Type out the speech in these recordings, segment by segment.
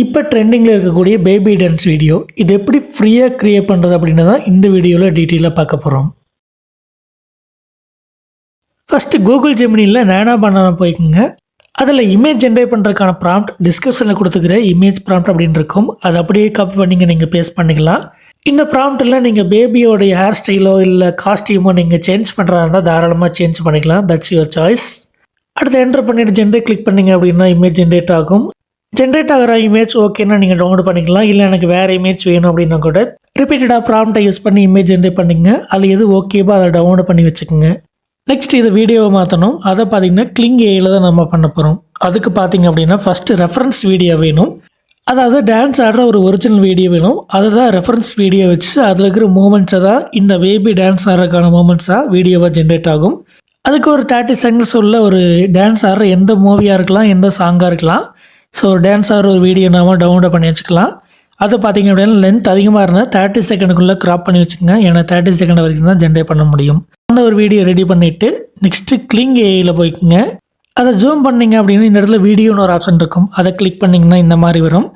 இப்போ ட்ரெண்டிங்கில் இருக்கக்கூடிய பேபி டான்ஸ் வீடியோ இது எப்படி ஃப்ரீயாக க்ரியேட் பண்ணுறது அப்படின்னு தான் இந்த வீடியோவில் டீட்டெயிலாக பார்க்க போகிறோம். ஃபஸ்ட்டு கூகுள் ஜெமினியில் நானா பண்ணான போய்க்குங்க. அதில் இமேஜ் ஜென்ரேட் பண்ணுறதுக்கான ப்ராம்ப்ட் டிஸ்கிரிப்ஷனில் கொடுத்துக்கிற இமேஜ் ப்ராம்ப்ட் அப்படின்னு இருக்கும். அதை அப்படியே காப்பி பண்ணிங்க நீங்கள் பேஸ்ட் பண்ணிக்கலாம். இந்த ப்ராம்ப்டில் நீங்கள் பேபியோடைய ஹேர் ஸ்டைலோ இல்லை காஸ்டியூமோ நீங்கள் சேஞ்ச் பண்ணுறதா இருந்தால் தாராளமாக சேஞ்ச் பண்ணிக்கலாம். That's your choice. அடுத்து என்டர் பண்ணிவிட்டு ஜென்ரேட் கிளிக் பண்ணிங்க அப்படின்னா இமேஜ் ஜென்ரேட் ஆகும். ஜென்ரேட் ஆகிற இமேஜ் ஓகேன்னா நீங்கள் டவுன்லோட் பண்ணிக்கலாம். இல்லை எனக்கு வேறு இமேஜ் வேணும் அப்படின்னா கூட ரிப்பீட்டடாக ப்ராம்ப்டை யூஸ் பண்ணி இமேஜ் ஜென்ரேட் பண்ணிங்க. அதில் எது ஓகேவோ அதை டவுன்லோட் பண்ணி வச்சுக்கோங்க. நெக்ஸ்ட் இது வீடியோவை மாற்றணும். அதை பார்த்தீங்கன்னா கிளிங் ஏயில் தான் நம்ம பண்ண போகிறோம். அதுக்கு பார்த்தீங்க அப்படின்னா ஃபஸ்ட்டு ரெஃபரன்ஸ் வீடியோ வேணும். அதாவது டான்ஸ் ஆடுற ஒரு ஒரிஜினல் வீடியோ வேணும். அதை தான் ரெஃபரன்ஸ் வீடியோ வச்சு அதில் இருக்கிற மூமெண்ட்ஸை தான் இந்த பேபி டான்ஸ் ஆடுறதுக்கான மூமெண்ட்ஸாக வீடியோவாக ஜென்ரேட் ஆகும். அதுக்கு ஒரு 30 செகண்ட்ஸ் உள்ள ஒரு டான்ஸ் ஆடுற எந்த மூவியாக இருக்கலாம், எந்த சாங்காக இருக்கலாம். ஸோ டான்ஸ் ஆடுற ஒரு வீடியோ நாம டவுன்லோட் பண்ணி வச்சுக்கலாம். அது பார்த்திங்க அப்படின்னா லென்த் அதிகமாக இருந்தால் 30 செகண்டுக்குள்ளே க்ராப் பண்ணி வச்சுக்கோங்க. ஏன்னா 30 செகண்ட் வரைக்கும் தான் ஜென்ரேட் பண்ண முடியும். அந்த ஒரு வீடியோ ரெடி பண்ணிவிட்டு நெக்ஸ்ட்டு கிளிங் ஏஐயில் போய்க்குங்க. அதை ஜூம் பண்ணிங்க அப்படின்னா இந்த இடத்துல வீடியோன்னு ஒரு ஆப்ஷன் இருக்கும். அதை கிளிக் பண்ணிங்கன்னா இந்த மாதிரி வரும்.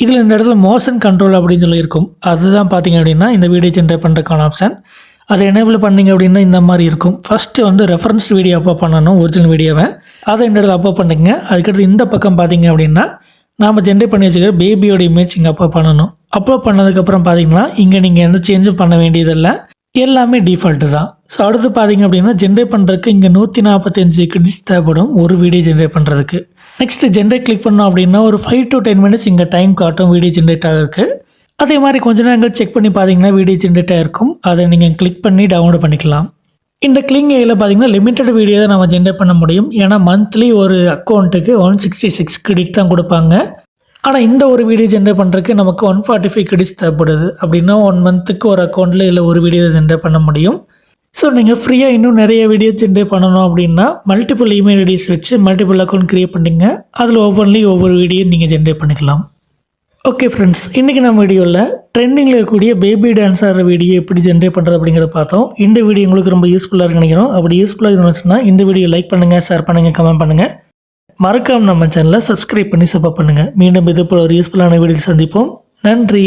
இதில் இந்த இடத்துல மோஷன் கண்ட்ரோல் அப்படின்னு சொல்லி இருக்கும். அதுதான் பார்த்திங்க அப்படின்னா இந்த வீடியோ ஜென்ரேட் பண்ணுறதுக்கான ஆப்ஷன். அதை எனேபிள் பண்ணிங்க அப்படின்னா இந்த மாதிரி இருக்கும். ஃபஸ்ட்டு வந்து ரெஃபரன்ஸ் வீடியோ அப்லோட் பண்ணணும், ஒரிஜினல் வீடியோவை. அதை இந்த இடத்துல அப்லோட் பண்ணிங்க. அதுக்கடுத்து இந்த பக்கம் பார்த்திங்க அப்படின்னா நாம் ஜென்ரேட் பண்ணி வச்சுக்கிற பேபியோட இமேஜ் இங்கே அப்லோட் பண்ணணும். அப்லோட் பண்ணதுக்கப்புறம் பார்த்திங்கன்னா இங்கே நீங்கள் எந்த சேஞ்சும் பண்ண வேண்டியதில்லை, எல்லாமே டிஃபால்ட்டு தான். ஸோ அடுத்து பார்த்திங்க அப்படின்னா ஜென்ரேட் பண்ணுறதுக்கு இங்கே 145 கிரெடிட்ஸ் தேவைப்படும் ஒரு வீடியோ ஜென்ரேட் பண்ணுறதுக்கு. நெக்ஸ்ட்டு ஜென்ரேட் கிளிக் பண்ணோம் அப்படின்னா ஒரு 5 to 10 மினிட்ஸ் இங்கே டைம் காட்டும் வீடியோ ஜென்ரேட் ஆகிறதுக்கு. அதே மாதிரி கொஞ்ச நேரங்கள் செக் பண்ணி பார்த்தீங்கன்னா வீடியோ ஜென்ரேட் ஆகிருக்கும். அதை நீங்கள் கிளிக் பண்ணி டவுன்லோட் பண்ணிக்கலாம். இந்த கிளிங் ஏயில் பார்த்தீங்கன்னா லிமிட்டட் வீடியோ தான் நம்ம ஜென்ரேட் பண்ண முடியும். ஏன்னா மந்த்லி ஒரு அக்கௌண்ட்டுக்கு 166 கிரெடிட் தான் கொடுப்பாங்க. ஆனால் இந்த ஒரு வீடியோ ஜென்ரேட் பண்ணுறதுக்கு நமக்கு 145 கிரெடிட்ஸ் தேவைப்படுது. அப்படின்னா 1 மந்த்துக்கு ஒரு அக்கௌண்ட்டில் இல்லை ஒரு வீடியோ ஜென்ரேட் பண்ண முடியும். ஸோ நீங்கள் ஃப்ரீயாக இன்னும் நிறைய வீடியோ ஜென்ரேட் பண்ணணும் அப்படின்னா மல்டிபிள் இமெயில் ஐடிஸ் வச்சு மல்டிபிள் அக்கௌண்ட் க்ரியேட் பண்ணிங்க. அதில் ஒவ்வொரு வீடியோ நீங்கள் ஜென்ரேட் பண்ணிக்கலாம். ஓகே ஃப்ரெண்ட்ஸ், இன்றைக்கி நம்ம வீடியோவில் ட்ரெண்டிங்கில் இருக்கக்கூடிய பேபி டான்ஸ் ஆடுற வீடியோ எப்படி ஜென்ரேட் பண்ணுறது அப்படிங்கிறத பார்த்தோம். இந்த வீடியோ உங்களுக்கு ரொம்ப யூஸ்ஃபுல்லாக இருக்குன்னு நினைக்கிறோம். அப்படி யூஸ்ஃபுல்லாக இருந்துச்சுன்னா இந்த வீடியோ லைக் பண்ணுங்கள், ஷேர் பண்ணுங்கள், கமெண்ட் பண்ணுங்கள். மறக்காமல் நம்ம சேனலை சப்ஸ்கிரைப் பண்ணி சப்போர்ட் பண்ணுங்கள். மீண்டும் இது போல் ஒரு யூஸ்ஃபுல்லான வீடியோ சந்திப்போம். நன்றி.